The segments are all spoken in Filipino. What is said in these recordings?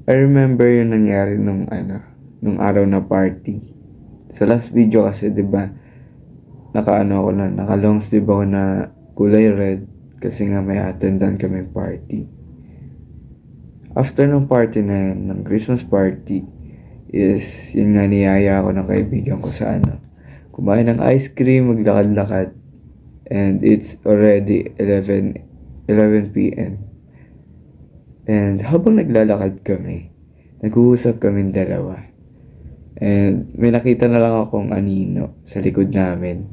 I remember yung nangyari nung araw na party. Sa last video kasi, 'di ba, naka long sleeve ako na kulay red kasi nga may attendan kami party. After ng party na yun, ng Christmas party, is yun nga niyaya ako ng kaibigan ko sa kumain ng ice cream, maglakad-lakad. And it's already 11 p.m. And habang naglalakad kami, nag-uusap kaming dalawa. And may nakita na lang akong anino sa likod namin.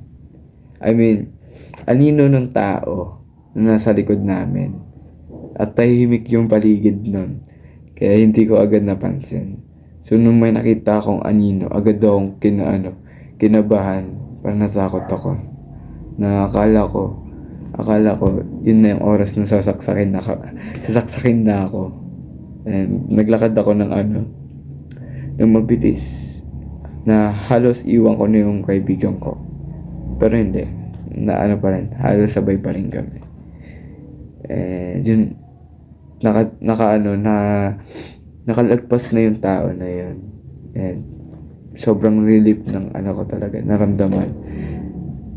I mean, anino ng tao na nasa likod namin. At tahimik yung paligid nun. Kaya hindi ko agad napansin. So nung may nakita akong anino, agad akong kinabahan. Parang natakot ako. Na akala ko yun na yung oras na sasaksakin na ako. And naglakad ako ng mabilis na halos iwan ko na yung kaibigan ko. Pero hindi, na pa rin, halos sabay pa rin kami. And yun, nakalagpas na yung tao na yun. And sobrang relief ng ko talaga, naramdaman.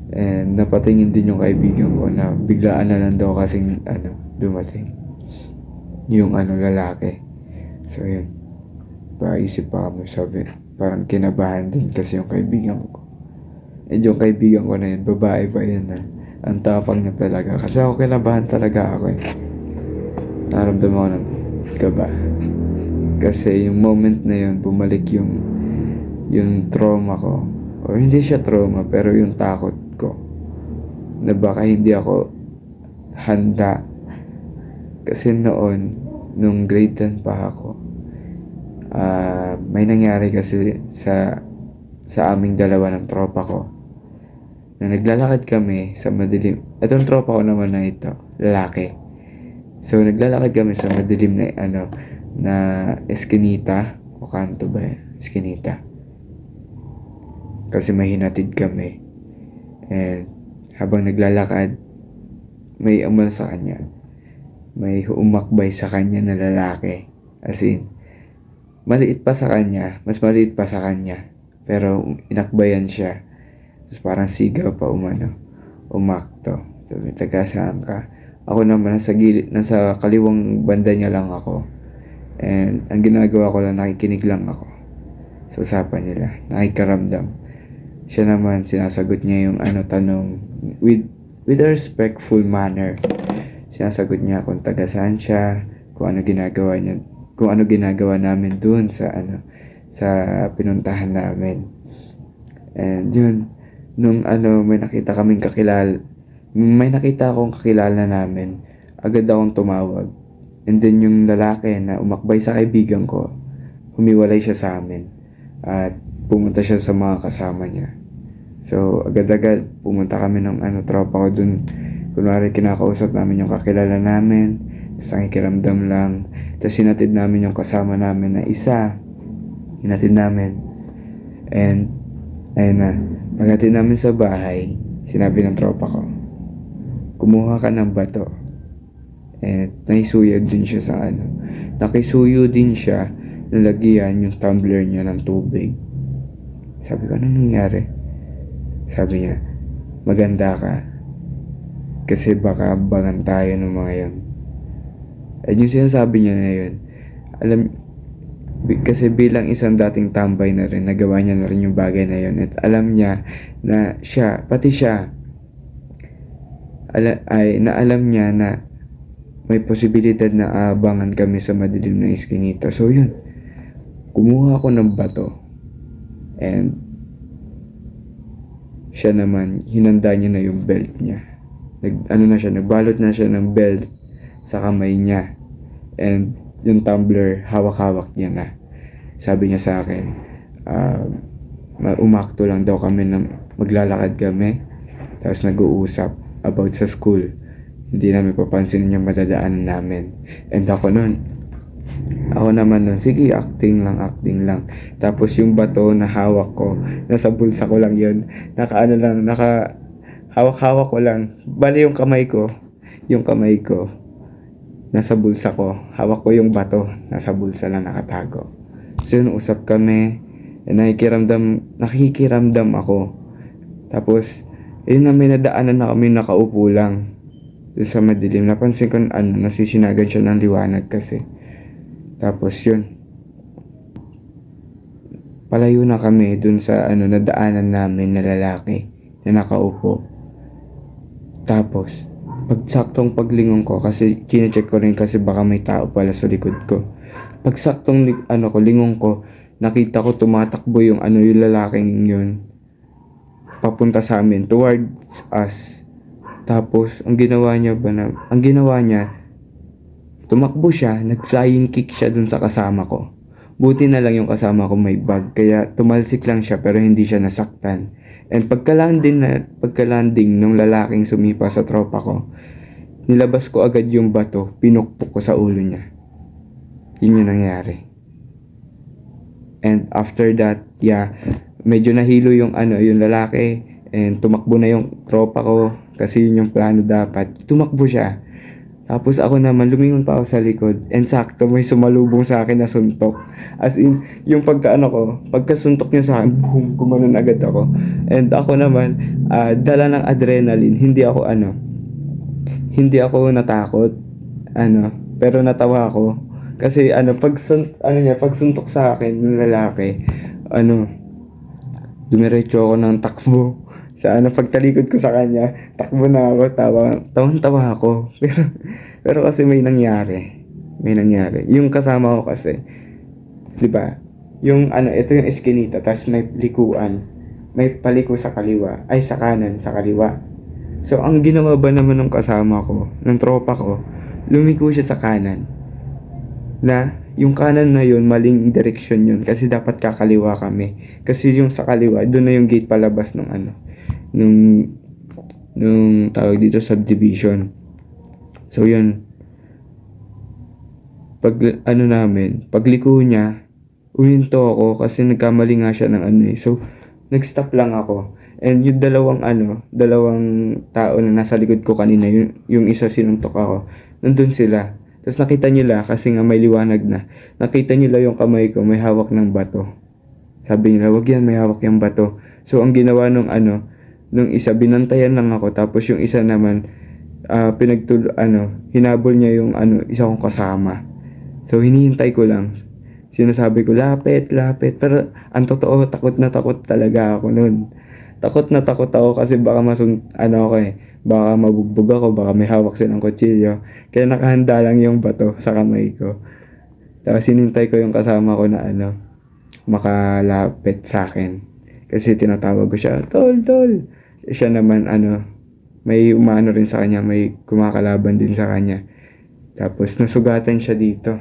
And napatingin din yung kaibigan ko na biglaan na lang daw kasing dumating yung lalaki. So yun, paisip pa kami, sabi, parang kinabahan din kasi yung kaibigan ko. And yung kaibigan ko na yun, babae pa yun na ang tapang niya talaga. Kasi ako kinabahan talaga ako eh. Naramdaman ko ng kaba. Kasi yung moment na yun, bumalik yung trauma ko. O hindi siya trauma, pero yung takot ko. Na baka hindi ako handa. Kasi noon, nung grade 10 pa ako, may nangyari kasi sa aming dalawa ng tropa ko. Na naglalakad kami sa madilim. Itong tropa ko naman na ito, lalaki. So naglalakad kami sa madilim na eskinita o kanto ba yan? Eskinita. Kasi may hinatid kami. And habang naglalakad, may umal sa kanya. May umakbay sa kanya na lalaki. As in, maliit pa sa kanya. Mas maliit pa sa kanya. Pero inakbayan siya. Tapos parang sigaw pa umakto. Sabi, taga saan ka? Ako naman nasa gilid, nasa kaliwang banda niya lang ako. And ang ginagawa ko lang, nakikinig lang ako sa usapan nila. Nakikaramdam. Siya naman, sinasagot niya yung tanong with a respectful manner. Sinasagot niya kung taga saan siya, kung ano ginagawa niya, kung ano ginagawa namin dun sa pinuntahan namin. And yun, nung may nakita akong kakilala namin, agad akong tumawag. And then yung lalaki na umakbay sa kaibigan ko, humiwalay siya sa amin. At pumunta siya sa mga kasama niya. So, agad-agad, pumunta kami ng tropa ko dun. Kunwari, kinakausap namin yung kakilala namin. Tapos nakikiramdam lang. Tapos hinatid namin yung kasama namin na isa. Hinatid namin. And, ayun na. Paghatid namin sa bahay, sinabi ng tropa ko, kumuha ka ng bato. And naisuyag din siya sa nakisuyo din siya, nalagyan yung tumbler niya ng tubig. Sabi ko, anong nangyari? Sabi niya, maganda ka. Kasi baka abangan tayo ng mga yun. At yung sinasabi niya na yun, kasi bilang isang dating tambay na rin, nagawa niya na rin yung bagay na yun. At alam niya na pati siya, alam niya na may posibilidad na abangan kami sa madilim na eskinita. So yun, kumuha ako ng bato. And siya naman, hinanda niya na yung belt niya. Nagbalot na siya ng belt sa kamay niya. And yung tumbler, hawak-hawak niya na. Sabi niya sa akin, umakto lang daw kami maglalakad kami. Tapos nag-uusap about sa school. Hindi namin papansinin yung madadaanan namin. And ako naman nun, sige, acting lang. Tapos yung bato na hawak ko, nasa bulsa ko lang yun. Hawak-hawak ko lang. Bali yung kamay ko, nasa bulsa ko. Hawak ko yung bato, nasa bulsa lang nakatago. So yun, usap kami. Nakikiramdam ako. Tapos, yun na, may nadaanan na kami, nakaupo lang. Doon sa madilim. Napansin ko, nasisinagan siya ng liwanag kasi. Tapos yun, palayo na kami dun sa nadaanan namin na lalaki na nakaupo. Tapos, pagsaktong paglingon ko, kasi chinecheck ko rin kasi baka may tao pala sa likod ko. Pagsaktong lingon ko, nakita ko tumatakbo yung lalaking yun papunta sa amin, towards us. Tapos, ang ginawa niya, tumakbo siya, nag-flying kick siya dun sa kasama ko. Buti na lang yung kasama ko may bag, kaya tumalsik lang siya pero hindi siya nasaktan. And pagka-landing nung lalaking sumipa sa tropa ko, nilabas ko agad yung bato, pinukpok ko sa ulo niya. Yun yung nangyari. And after that, medyo nahilo yung lalaki, and tumakbo na yung tropa ko kasi yun yung plano dapat. Tumakbo siya. Tapos ako naman, lumingon pa ako sa likod. And sakto, may sumalubong sa akin na suntok. As in, yung pagkasuntok niya sa akin, boom, gumanon agad ako. And ako naman, dala ng adrenaline, hindi ako natakot. Pero natawa ako. Kasi pagsuntok sa akin ng lalaki, dumiretso ako ng takbo. Pagtalikod ko sa kanya, takbo na ako, tawang-tawa ako. Pero kasi may nangyari. Yung kasama ko kasi, 'di ba? Ito yung eskinita, tas may likuan. May paliko sa kaliwa, ay sa kanan, sa kaliwa. So, ang ginawa ba naman ng kasama ko, ng tropa ko, lumiko siya sa kanan. Na, yung kanan na yun, maling direksyon yun, kasi dapat kakaliwa kami. Kasi yung sa kaliwa, doon na yung gate palabas ng nung tawag dito subdivision. So yun, pagliko niya, uminto ako kasi nagkamali nga siya ng So nag-stop lang ako. And yung dalawang tao na nasa likod ko kanina, yung isa sinuntok ako, nandun sila. Tapos nakita nila, kasi nga may liwanag na, nakita nila yung kamay ko may hawak ng bato. Sabi nila, wag yan, may hawak yung bato. So ang ginawa nung isa, binantayan lang ako. Tapos yung isa naman, hinabol niya yung isa kong kasama. So hinihintay ko lang. Sinasabi ko, lapit. Pero ang totoo, takot na takot talaga ako noon. Takot na takot ako kasi baka baka mabugbog ako, baka may hawak silang kutsilyo. Kaya nakahanda lang yung bato sa kamay ko. Tapos hinintay ko yung kasama ko na makalapit sa akin. Kasi tinatawag ko siya, tol. Siya naman, may umano rin sa kanya, may kumakalaban din sa kanya. Tapos, nasugatan siya dito.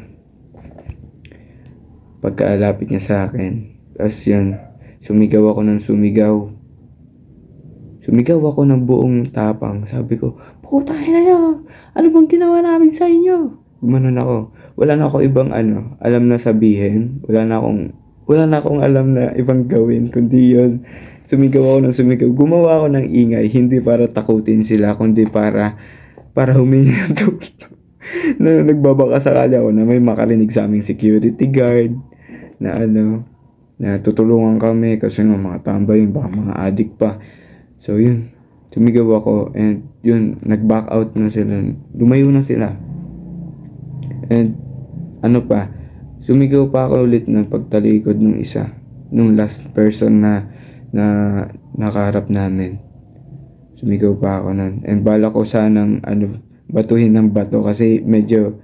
Pagkalapit niya sa akin. Tapos yun, sumigaw ako ng sumigaw. Sumigaw ako ng buong tapang. Sabi ko, putahin na nyo! Ano bang ginawa namin sa inyo? Gumanon ako. Wala na ako ibang alam na sabihin. Wala na akong alam na ibang gawin, kundi yun. Sumigaw ako ng sumigaw. Gumawa ako ng ingay, hindi para takutin sila, kundi para humingi ng tulong. Na nagbabaka sakali ako na may makarinig sa aming security guard na na tutulungan kami kasi nga mga tambay, baka mga adik pa. So yun, sumigaw ako, and yun, nag-back out na sila. Lumayo na sila. And sumigaw pa ako ulit ng pagtalikod nung isa, nung last person na nakaharap namin. Sumigaw pa ako nun. And bala ko sanang batuhin ng bato kasi medyo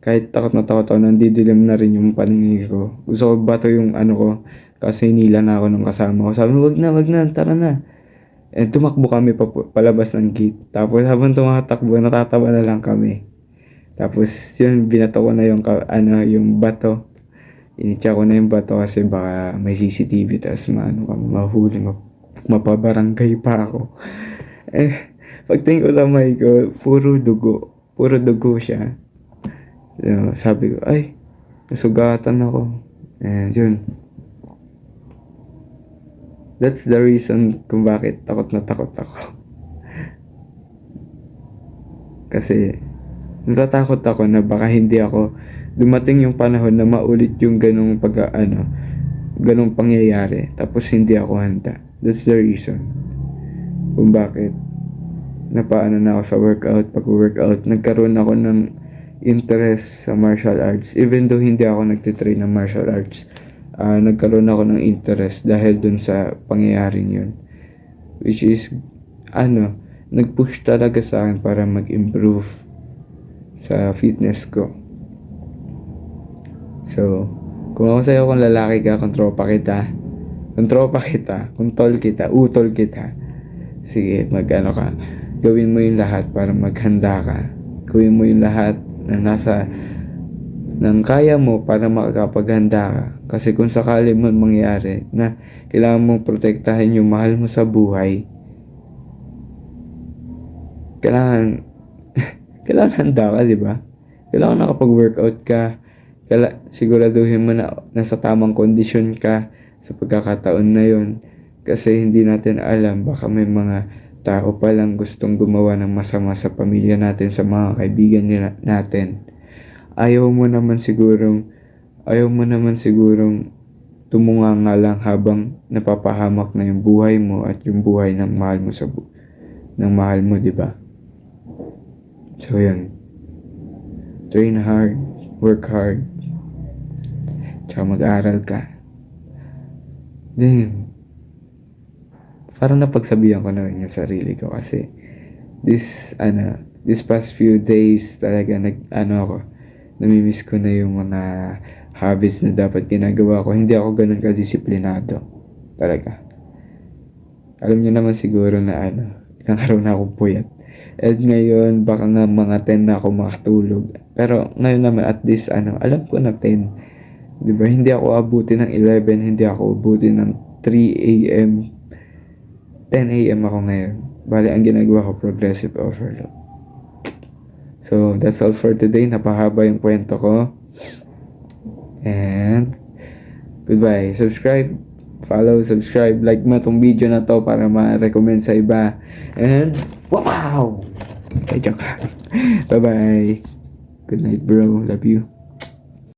kahit takot na takot ako, nandidilim na rin yung paningin ko. Gusto ko bato yung ko kasi nila na ako ng kasama ko. Sabi, wag na, tara na. And tumakbo kami palabas ng gate. Tapos habang tumatakbo, natatawa na lang kami. Tapos yun, binato ko na yung bato. Initya ko na yung bato kasi baka may CCTV, tapos mahuli, mapabarangay pa ako. Pagtingin ko sa may ko, puro dugo siya. So, sabi ko, ay, nasugatan ako. And yun, that's the reason kung bakit takot na takot ako. Kasi natatakot ako na baka hindi ako dumating yung panahon na maulit yung ganong pangyayari. Tapos hindi ako handa. That's the reason kung bakit napaano na ako sa workout. Pag-workout, nagkaroon ako ng interest sa martial arts. Even though hindi ako nagtitrain ng martial arts, nagkaroon ako ng interest dahil dun sa pangyayaring yun. Which is, nag-push talaga sa akin para mag-improve sa fitness ko. So, kung ako sa'yo, kung lalaki ka, kung tropa kita, kung tol kita, utol kita, sige, gawin mo yung lahat para maghanda ka. Gawin mo yung lahat na ng kaya mo para makakapaghanda ka. Kasi kung sakali man mangyari na kailangan mong protektahin yung mahal mo sa buhay, kailangan handa ka, di ba? Kailangan nakapag-workout ka. Siguraduhin mo na nasa tamang kondisyon ka sa pagkakataon na yon. Kasi hindi natin alam, baka may mga tao palang gustong gumawa ng masama sa pamilya natin, sa mga kaibigan natin. Ayaw mo naman sigurong tumunganga lang habang napapahamak na yung buhay mo at yung buhay ng mahal mo, di ba? So yan. Train hard, work hard, tsaka mag-aral ka. Damn. Parang napagsabihan ko na rin yung sarili ko kasi this past few days talaga namimiss ko na yung mga habits na dapat ginagawa ko. Hindi ako ganun kadisiplinado. Talaga. Alam niyo naman siguro na ilang araw na akong puyat. At ngayon, baka nga mga 10 na ako makatulog. Pero ngayon naman at least, alam ko na 10. Diba? Hindi ako abutin ng 11, hindi ako abutin ng 3 a.m. 10 a.m. ako ngayon. Bali, ang ginagawa ko, progressive overload. So, that's all for today. Napahaba yung kwento ko. And, goodbye. Subscribe, follow, subscribe, like mo tong video na to para ma-recommend sa iba. And, wow! Joke. Bye-bye. Good night, bro. Love you.